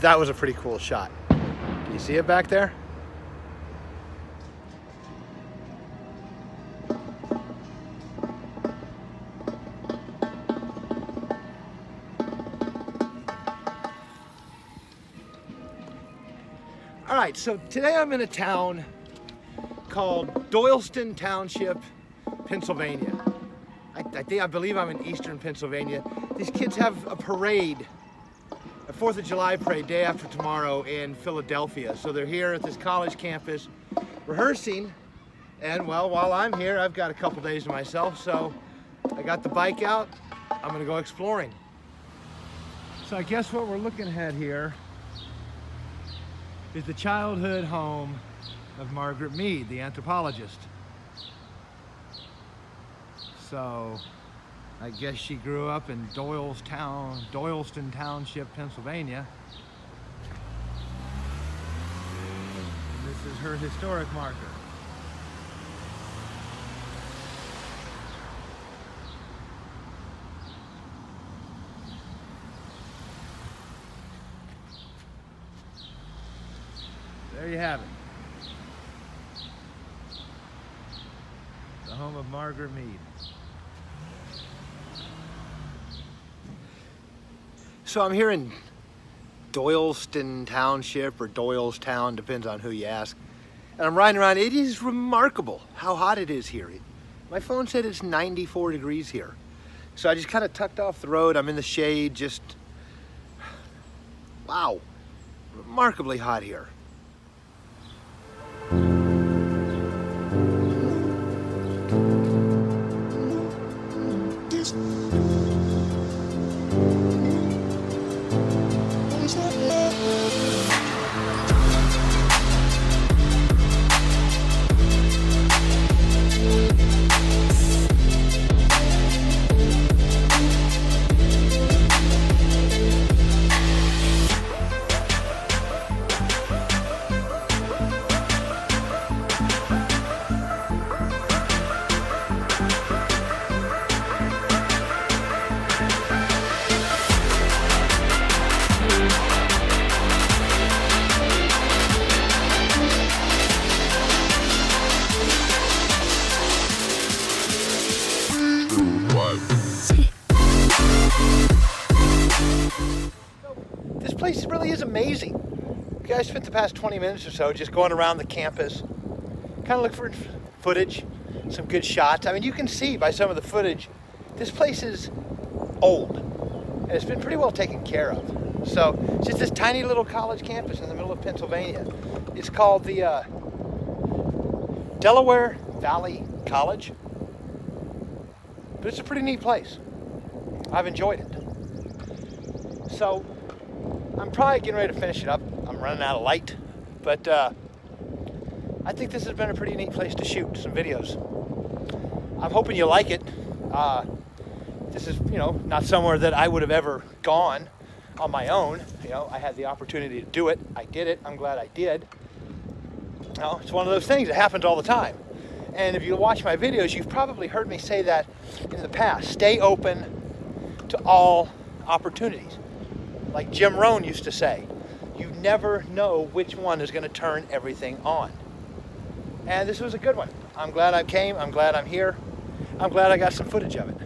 that was a pretty cool shot. Do you see it back there? All right, so today I'm in a town called Doylestown Township, Pennsylvania. I believe I'm in eastern Pennsylvania. These kids have a parade, a 4th of July parade, day after tomorrow in Philadelphia. So they're here at this college campus rehearsing. And well, while I'm here, I've got a couple days to myself. So I got the bike out. I'm gonna go exploring. So I guess what we're looking at here is the childhood home of Margaret Mead, the anthropologist. So I guess she grew up in Doylestown Township, Pennsylvania. And this is her historic marker. There you have it. The home of Margaret Mead. So I'm here in Doylestown Township, or Doylestown, depends on who you ask. And I'm riding around. It is remarkable how hot it is here. My phone said it's 94 degrees here. So I just kind of tucked off the road. I'm in the shade, just, wow, remarkably hot here. This place really is amazing. Okay, I spent the past 20 minutes or so just going around the campus, kind of look for footage, some good shots. I mean, you can see by some of the footage, this place is old, and it's been pretty well taken care of. So it's just this tiny little college campus in the middle of Pennsylvania. It's called the Delaware Valley College, but it's a pretty neat place. I've enjoyed it. So I'm probably getting ready to finish it up. I'm running out of light, but I think this has been a pretty neat place to shoot some videos. I'm hoping you like it. This is, you know, not somewhere that I would have ever gone on my own. You know, I had the opportunity to do it. I did it. I'm glad I did. You know, it's one of those things that happens all the time. And if you watch my videos, you've probably heard me say that in the past. Stay open to all opportunities. Like Jim Rohn used to say, you never know which one is going to turn everything on. And this was a good one. I'm glad I came. I'm glad I'm here. I'm glad I got some footage of it.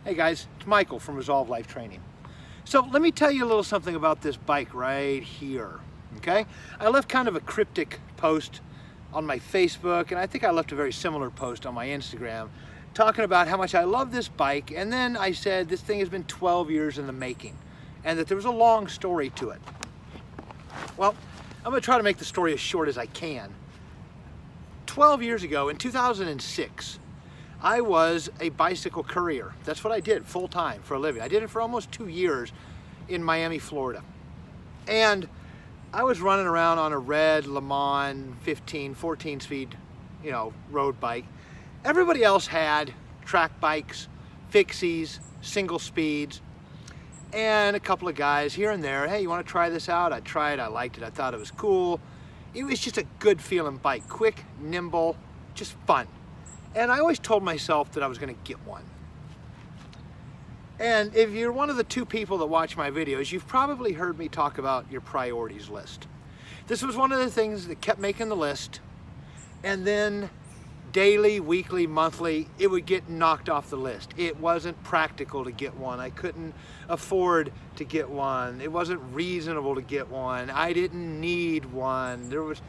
Hey guys, it's Michael from Resolve Life Training. So let me tell you a little something about this bike right here, okay? I left kind of a cryptic post on my Facebook, and I think I left a very similar post on my Instagram talking about how much I love this bike, and then I said this thing has been 12 years in the making and that there was a long story to it. Well, I'm gonna try to make the story as short as I can. 12 years ago, in 2006, I was a bicycle courier. That's what I did full time for a living. I did it for almost 2 years in Miami, Florida. And I was running around on a red Le Mans 14 speed, road bike. Everybody else had track bikes, fixies, single speeds, and a couple of guys here and there. Hey, you want to try this out? I tried, I liked it, I thought it was cool. It was just a good feeling bike, quick, nimble, just fun. And I always told myself that I was going to get one. And if you're one of the 2 people that watch my videos, you've probably heard me talk about your priorities list. This was one of the things that kept making the list, and then daily, weekly, monthly, it would get knocked off the list. It wasn't practical to get one. I couldn't afford to get one. It wasn't reasonable to get one. I didn't need one. There was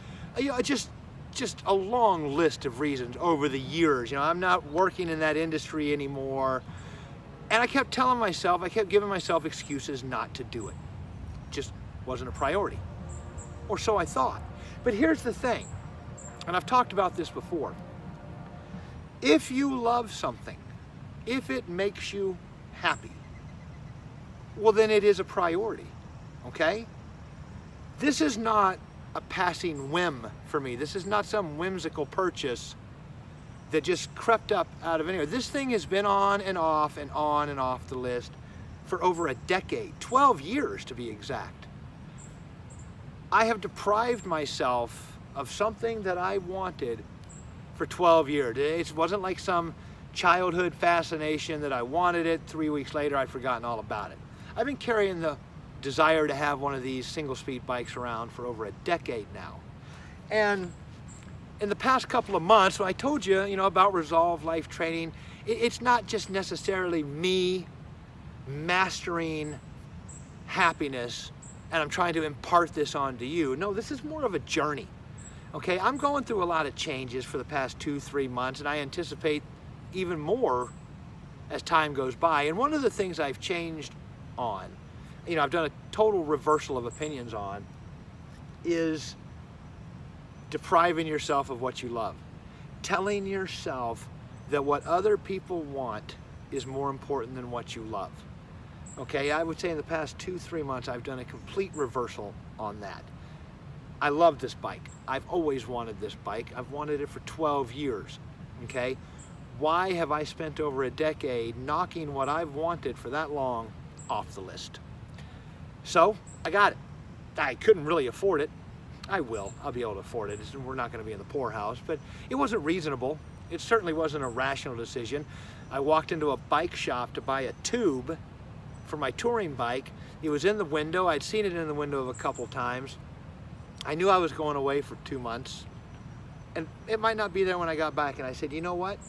just a long list of reasons over the years. I'm not working in that industry anymore. And I kept telling myself, I kept giving myself excuses not to do it. Just wasn't a priority. Or so I thought. But here's the thing, and I've talked about this before. If you love something, if it makes you happy, well, then it is a priority, okay? This is not a passing whim for me. This is not some whimsical purchase that just crept up out of anywhere. This thing has been on and off and on and off the list for over a decade, 12 years to be exact. I have deprived myself of something that I wanted for 12 years. It wasn't like some childhood fascination that I wanted it, 3 weeks later I'd forgotten all about it. I've been carrying the desire to have one of these single speed bikes around for over a decade now. And in the past couple of months, when I told you, about Resolve Life Training, it's not just necessarily me mastering happiness and I'm trying to impart this onto you. No, this is more of a journey. Okay, I'm going through a lot of changes for the past 2-3 months, and I anticipate even more as time goes by. And one of the things I've changed on, I've done a total reversal of opinions on, is depriving yourself of what you love. Telling yourself that what other people want is more important than what you love. Okay, I would say in the past 2-3 months, I've done a complete reversal on that. I love this bike. I've always wanted this bike. I've wanted it for 12 years, okay? Why have I spent over a decade knocking what I've wanted for that long off the list? So, I got it. I couldn't really afford it. I will. I'll be able to afford it. We're not going to be in the poorhouse, but it wasn't reasonable. It certainly wasn't a rational decision. I walked into a bike shop to buy a tube for my touring bike. It was in the window. I'd seen it in the window a couple times. I knew I was going away for 2 months, and it might not be there when I got back, and I said, you know what?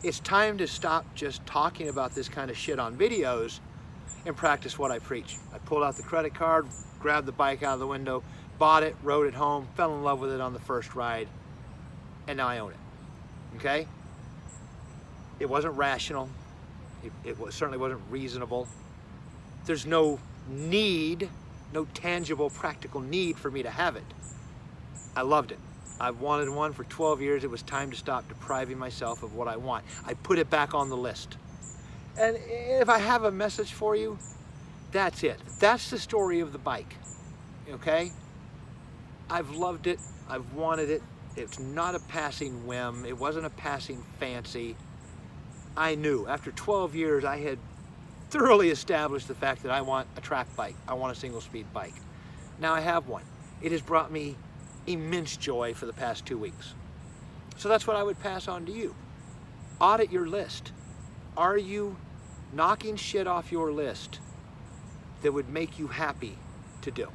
It's time to stop just talking about this kind of shit on videos and practice what I preach. I pulled out the credit card, grabbed the bike out of the window, bought it, rode it home, fell in love with it on the first ride, and now I own it, okay? It wasn't rational. It certainly wasn't reasonable. There's no need, no tangible, practical need for me to have it. I loved it. I've wanted one for 12 years. It was time to stop depriving myself of what I want. I put it back on the list. And if I have a message for you, that's it. That's the story of the bike, okay? I've loved it. I've wanted it. It's not a passing whim. It wasn't a passing fancy. I knew after 12 years, I had thoroughly established the fact that I want a track bike. I want a single speed bike. Now I have one. It has brought me immense joy for the past 2 weeks. So that's what I would pass on to you. Audit your list. Are you knocking shit off your list that would make you happy to do?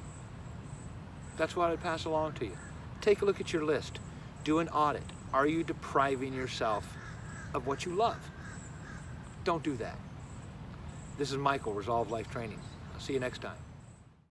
That's what I would pass along to you. Take a look at your list. Do an audit. Are you depriving yourself of what you love? Don't do that. This is Michael, Resolve Life Training. I'll see you next time.